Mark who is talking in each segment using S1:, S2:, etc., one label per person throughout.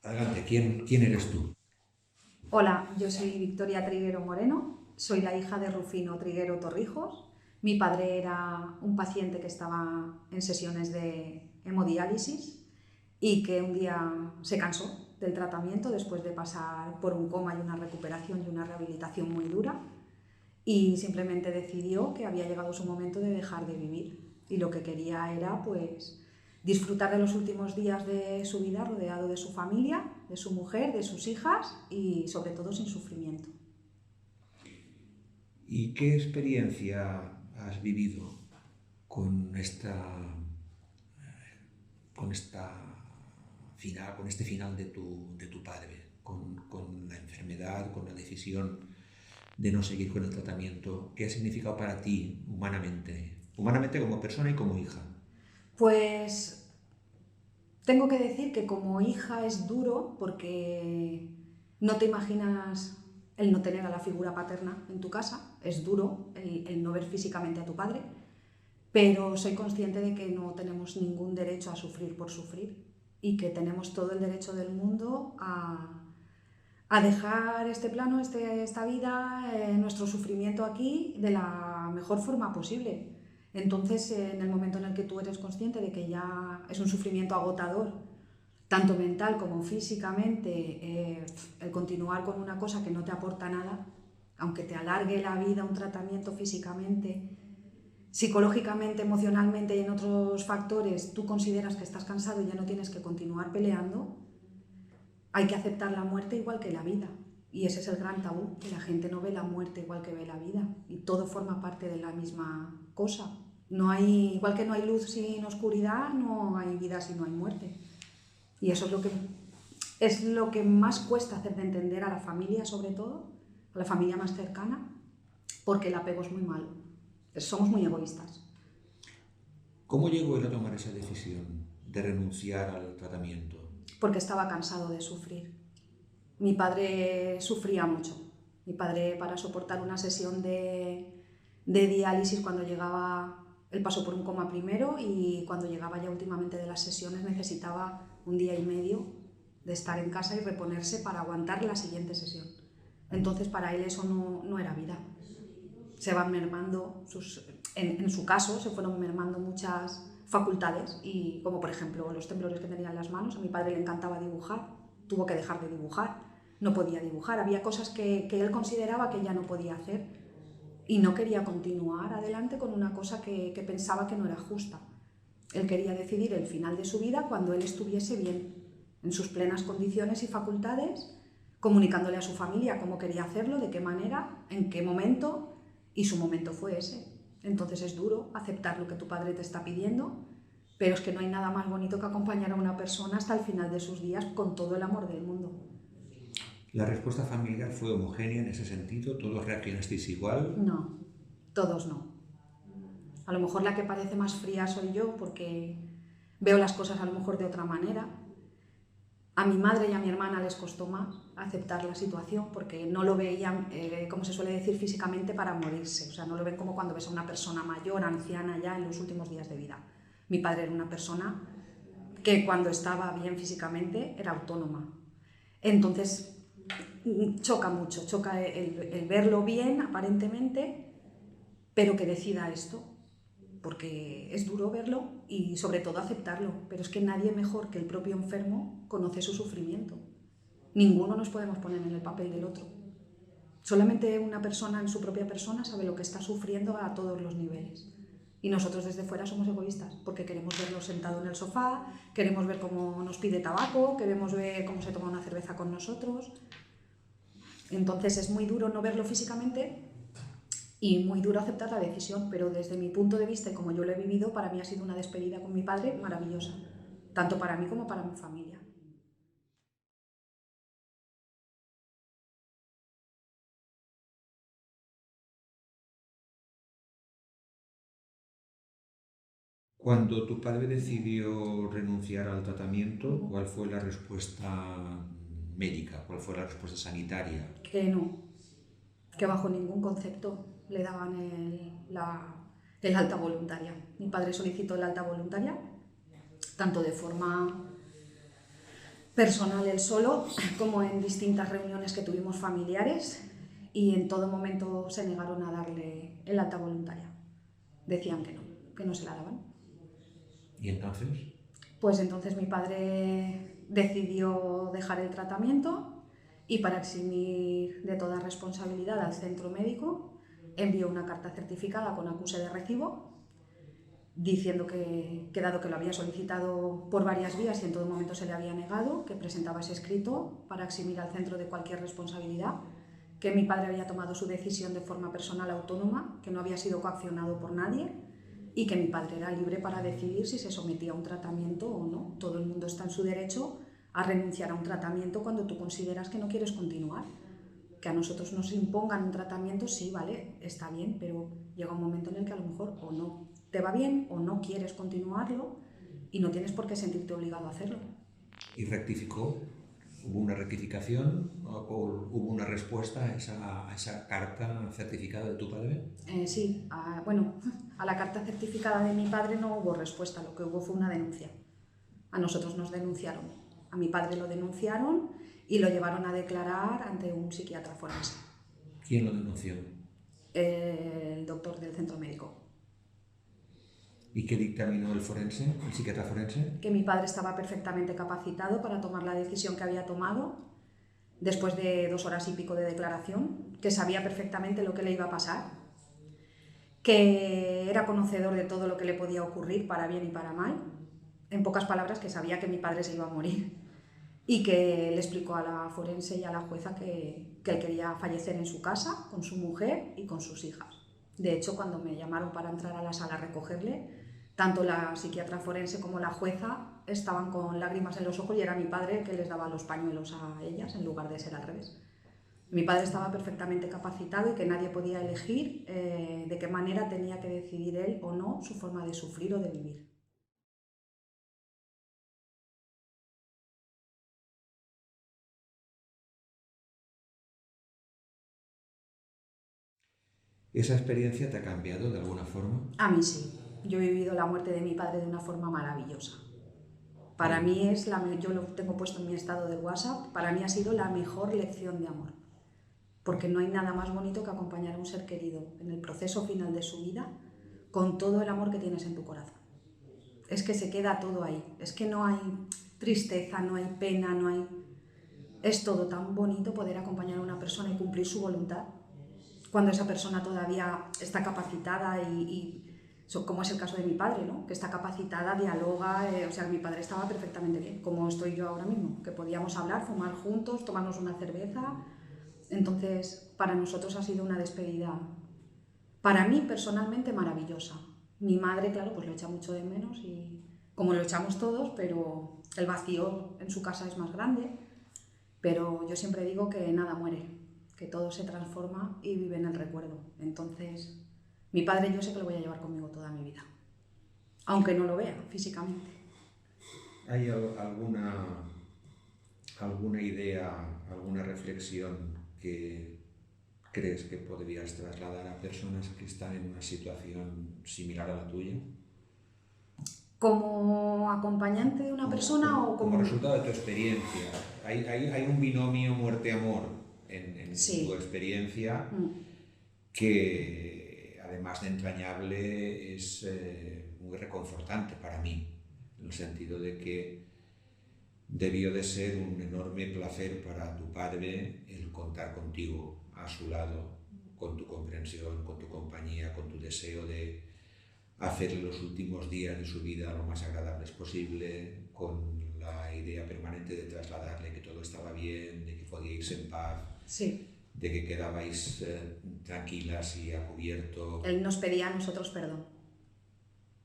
S1: Adelante, ¿quién eres tú?
S2: Hola, yo soy Victoria Triguero Moreno, soy la hija de Rufino Triguero Torrijos. Mi padre era un paciente que estaba en sesiones de hemodiálisis y que un día se cansó del tratamiento después de pasar por un coma y una recuperación y una rehabilitación muy dura y simplemente decidió que había llegado su momento de dejar de vivir y lo que quería era pues disfrutar de los últimos días de su vida rodeado de su familia, de su mujer, de sus hijas y sobre todo sin sufrimiento.
S1: ¿Y qué experiencia has vivido con esta con este final de tu padre, con la enfermedad, con la decisión de no seguir con el tratamiento? ¿Qué ha significado para ti humanamente? Humanamente como persona y como hija.
S2: Pues tengo que decir que como hija es duro porque no te imaginas el no tener a la figura paterna en tu casa, es duro el no ver físicamente a tu padre, pero soy consciente de que no tenemos ningún derecho a sufrir por sufrir y que tenemos todo el derecho del mundo a dejar este plano, esta vida, nuestro sufrimiento aquí de la mejor forma posible. Entonces, en el momento en el que tú eres consciente de que ya es un sufrimiento agotador, tanto mental como físicamente, el continuar con una cosa que no te aporta nada, aunque te alargue la vida un tratamiento físicamente, psicológicamente, emocionalmente y en otros factores, tú consideras que estás cansado y ya no tienes que continuar peleando, hay que aceptar la muerte igual que la vida. Y ese es el gran tabú, que la gente no ve la muerte igual que ve la vida. Y todo forma parte de la misma cosa. No hay, igual que no hay luz sin oscuridad, no hay vida si no hay muerte. Y eso es lo que más cuesta hacer de entender a la familia, sobre todo, a la familia más cercana, porque el apego es muy malo. Somos muy egoístas.
S1: ¿Cómo llegó él a tomar esa decisión de renunciar al tratamiento?
S2: Porque estaba cansado de sufrir. Mi padre sufría mucho. Mi padre, para soportar una sesión de diálisis, cuando llegaba, él pasó por un coma primero y cuando llegaba ya últimamente de las sesiones necesitaba un día y medio de estar en casa y reponerse para aguantar la siguiente sesión. Entonces para él eso no era vida. Se van mermando, en su caso se fueron mermando muchas facultades y como por ejemplo los temblores que tenía en las manos, a mi padre le encantaba dibujar, tuvo que dejar de dibujar, no podía dibujar, había cosas que él consideraba que ya no podía hacer y no quería continuar adelante con una cosa que pensaba que no era justa. Él quería decidir el final de su vida cuando él estuviese bien, en sus plenas condiciones y facultades, comunicándole a su familia cómo quería hacerlo, de qué manera, en qué momento, y su momento fue ese. Entonces es duro aceptar lo que tu padre te está pidiendo, pero es que no hay nada más bonito que acompañar a una persona hasta el final de sus días con todo el amor del mundo.
S1: ¿La respuesta familiar fue homogénea en ese sentido? ¿Todos reaccionasteis igual?
S2: No, todos no. A lo mejor la que parece más fría soy yo porque veo las cosas a lo mejor de otra manera. A mi madre y a mi hermana les costó más aceptar la situación porque no lo veían, como se suele decir, físicamente para morirse. O sea, no lo ven como cuando ves a una persona mayor, anciana ya en los últimos días de vida. Mi padre era una persona que cuando estaba bien físicamente era autónoma. Entonces choca mucho, choca el verlo bien aparentemente, pero que decida esto, porque es duro verlo y sobre todo aceptarlo, pero es que nadie mejor que el propio enfermo conoce su sufrimiento. Ninguno nos podemos poner en el papel del otro. Solamente una persona en su propia persona sabe lo que está sufriendo a todos los niveles. Y nosotros desde fuera somos egoístas, porque queremos verlo sentado en el sofá, queremos ver cómo nos pide tabaco, queremos ver cómo se toma una cerveza con nosotros. Entonces es muy duro no verlo físicamente y muy duro aceptar la decisión, pero desde mi punto de vista y como yo lo he vivido, para mí ha sido una despedida con mi padre maravillosa, tanto para mí como para mi familia.
S1: Cuando tu padre decidió renunciar al tratamiento, ¿cuál fue la respuesta médica? ¿Cuál fue la respuesta sanitaria?
S2: Que no, que bajo ningún concepto le daban el alta voluntaria. Mi padre solicitó el alta voluntaria, tanto de forma personal él solo, como en distintas reuniones que tuvimos familiares, y en todo momento se negaron a darle el alta voluntaria. Decían que no se la daban.
S1: ¿Y entonces?
S2: Pues entonces mi padre decidió dejar el tratamiento y, para eximir de toda responsabilidad al centro médico, envió una carta certificada con acuse de recibo diciendo que, dado que lo había solicitado por varias vías y en todo momento se le había negado, que presentaba ese escrito para eximir al centro de cualquier responsabilidad, que mi padre había tomado su decisión de forma personal autónoma, que no había sido coaccionado por nadie y que mi padre era libre para decidir si se sometía a un tratamiento o no. Todo el mundo está en su derecho a renunciar a un tratamiento cuando tú consideras que no quieres continuar. Que a nosotros nos impongan un tratamiento, sí, vale, está bien, pero llega un momento en el que a lo mejor o no te va bien o no quieres continuarlo y no tienes por qué sentirte obligado a hacerlo.
S1: ¿Y rectificó? ¿Hubo una rectificación o hubo una respuesta a esa carta certificada de tu padre?
S2: Sí, a la carta certificada de mi padre no hubo respuesta, lo que hubo fue una denuncia. A nosotros nos denunciaron, a mi padre lo denunciaron y lo llevaron a declarar ante un psiquiatra forense.
S1: ¿Quién lo denunció?
S2: El doctor del centro médico.
S1: ¿Y qué dictaminó el forense, el psiquiatra forense?
S2: Que mi padre estaba perfectamente capacitado para tomar la decisión que había tomado después de 2 horas y pico de declaración, que sabía perfectamente lo que le iba a pasar, que era conocedor de todo lo que le podía ocurrir para bien y para mal, en pocas palabras, que sabía que mi padre se iba a morir y que le explicó a la forense y a la jueza que él quería fallecer en su casa, con su mujer y con sus hijas. De hecho, cuando me llamaron para entrar a la sala a recogerle, tanto la psiquiatra forense como la jueza estaban con lágrimas en los ojos y era mi padre que les daba los pañuelos a ellas en lugar de ser al revés. Mi padre estaba perfectamente capacitado y que nadie podía elegir de qué manera tenía que decidir él o no su forma de sufrir o de vivir.
S1: ¿Esa experiencia te ha cambiado de alguna forma?
S2: A mí sí. Yo he vivido la muerte de mi padre de una forma maravillosa. Para mí yo lo tengo puesto en mi estado de WhatsApp, para mí ha sido la mejor lección de amor. Porque no hay nada más bonito que acompañar a un ser querido en el proceso final de su vida con todo el amor que tienes en tu corazón. Es que se queda todo ahí. Es que no hay tristeza, no hay pena, no hay... Es todo tan bonito poder acompañar a una persona y cumplir su voluntad cuando esa persona todavía está capacitada como es el caso de mi padre, ¿no? Que está capacitada, dialoga, mi padre estaba perfectamente bien, como estoy yo ahora mismo, que podíamos hablar, fumar juntos, tomarnos una cerveza. Entonces, para nosotros ha sido una despedida, para mí personalmente, maravillosa. Mi madre, claro, pues lo echa mucho de menos y como lo echamos todos, pero el vacío en su casa es más grande. Pero yo siempre digo que nada muere, que todo se transforma y vive en el recuerdo. Entonces, mi padre yo sé que lo voy a llevar conmigo toda mi vida, aunque no lo vea físicamente.
S1: ¿Hay alguna idea, alguna reflexión que crees que podrías trasladar a personas que están en una situación similar a la tuya?
S2: ¿Como acompañante de una persona o como...?
S1: Como resultado de tu experiencia. Hay un binomio muerte-amor en
S2: Sí.
S1: tu experiencia que, además de entrañable, es muy reconfortante para mí, en el sentido de que debió de ser un enorme placer para tu padre el contar contigo a su lado, con tu comprensión, con tu compañía, con tu deseo de hacer los últimos días de su vida lo más agradables posible, con la idea permanente de trasladarle que todo estaba bien, de que podía irse en paz,
S2: sí,
S1: de que quedabais tranquilas y a cubierto.
S2: Él nos pedía a nosotros perdón.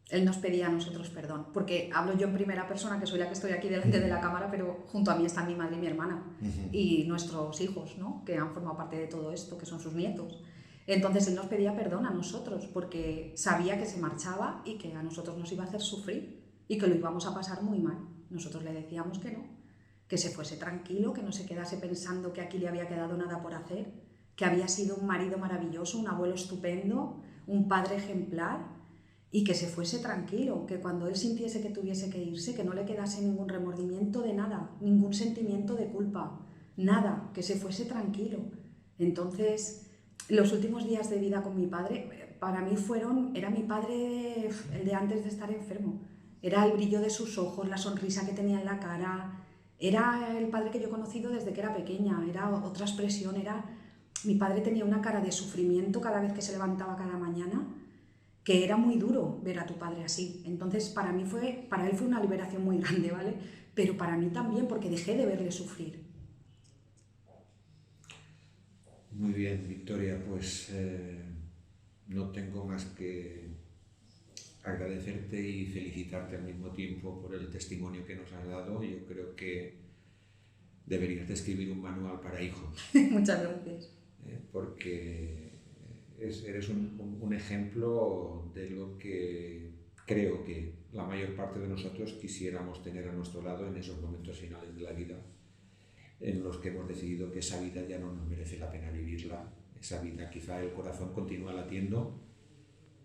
S2: Él nos pedía a nosotros perdón, porque hablo yo en primera persona, que soy la que estoy aquí delante de la cámara, pero junto a mí están mi madre y mi hermana y nuestros hijos, ¿no? Que han formado parte de todo esto, que son sus nietos. Entonces él nos pedía perdón a nosotros porque sabía que se marchaba y que a nosotros nos iba a hacer sufrir y que lo íbamos a pasar muy mal. Nosotros le decíamos que no, que se fuese tranquilo, que no se quedase pensando que aquí le había quedado nada por hacer, que había sido un marido maravilloso, un abuelo estupendo, un padre ejemplar, y que se fuese tranquilo, que cuando él sintiese que tuviese que irse, que no le quedase ningún remordimiento de nada, ningún sentimiento de culpa, nada, que se fuese tranquilo. Entonces, los últimos días de vida con mi padre, para mí era mi padre el de antes de estar enfermo. Era el brillo de sus ojos, la sonrisa que tenía en la cara. Era el padre que yo he conocido desde que era pequeña, era otra expresión, mi padre tenía una cara de sufrimiento cada vez que se levantaba cada mañana, que era muy duro ver a tu padre así. Entonces, para él fue una liberación muy grande, ¿vale? Pero para mí también, porque dejé de verle sufrir.
S1: Muy bien, Victoria, pues no tengo más que agradecerte y felicitarte al mismo tiempo por el testimonio que nos has dado. Yo creo que deberías de escribir un manual para hijos.
S2: Muchas gracias.
S1: Porque eres un ejemplo de lo que creo que la mayor parte de nosotros quisiéramos tener a nuestro lado en esos momentos finales de la vida, en los que hemos decidido que esa vida ya no nos merece la pena vivirla. Esa vida, quizá el corazón continúa latiendo,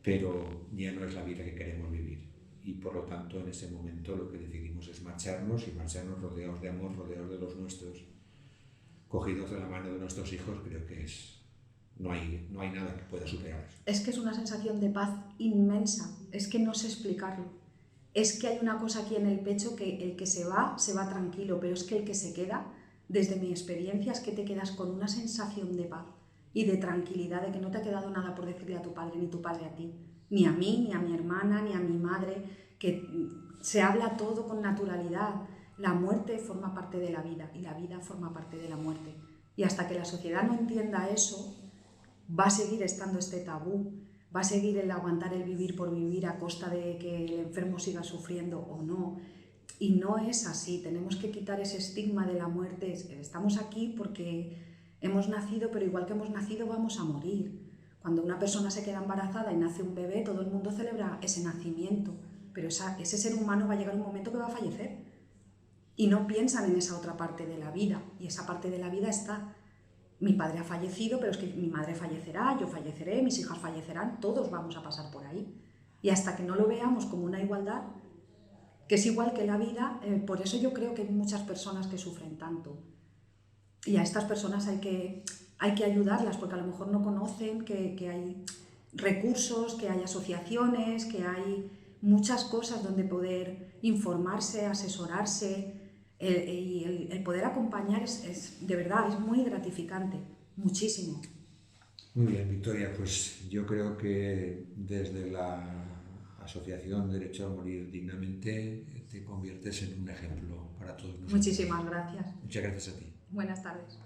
S1: pero ya no es la vida que queremos vivir. Y por lo tanto, en ese momento lo que decidimos es marcharnos, y marcharnos rodeados de amor, rodeados de los nuestros, cogidos de la mano de nuestros hijos. Creo que no hay nada que pueda superar eso.
S2: Es que es una sensación de paz inmensa, es que no sé explicarlo. Es que hay una cosa aquí en el pecho que el que se va tranquilo, pero es que el que se queda, desde mi experiencia, es que te quedas con una sensación de paz y de tranquilidad, de que no te ha quedado nada por decirle a tu padre, ni tu padre a ti, ni a mí, ni a mi hermana, ni a mi madre, que se habla todo con naturalidad. La muerte forma parte de la vida y la vida forma parte de la muerte. Y hasta que la sociedad no entienda eso, va a seguir estando este tabú, va a seguir el aguantar el vivir por vivir a costa de que el enfermo siga sufriendo o no. Y no es así, tenemos que quitar ese estigma de la muerte. Estamos aquí porque hemos nacido, pero igual que hemos nacido vamos a morir. Cuando una persona se queda embarazada y nace un bebé, todo el mundo celebra ese nacimiento, pero ese ser humano va a llegar un momento que va a fallecer. Y no piensan en esa otra parte de la vida, y esa parte de la vida está. Mi padre ha fallecido, pero es que mi madre fallecerá, yo falleceré, mis hijas fallecerán, todos vamos a pasar por ahí. Y hasta que no lo veamos como una igualdad, que es igual que la vida, por eso yo creo que hay muchas personas que sufren tanto. Y a estas personas hay que ayudarlas, porque a lo mejor no conocen que hay recursos, que hay asociaciones, que hay muchas cosas donde poder informarse, asesorarse, y el poder acompañar de verdad, es muy gratificante, muchísimo.
S1: Muy bien, Victoria, pues yo creo que desde la Asociación Derecho a Morir Dignamente te conviertes en un ejemplo para todos nosotros.
S2: Muchísimas gracias.
S1: Muchas gracias a ti.
S2: Buenas tardes.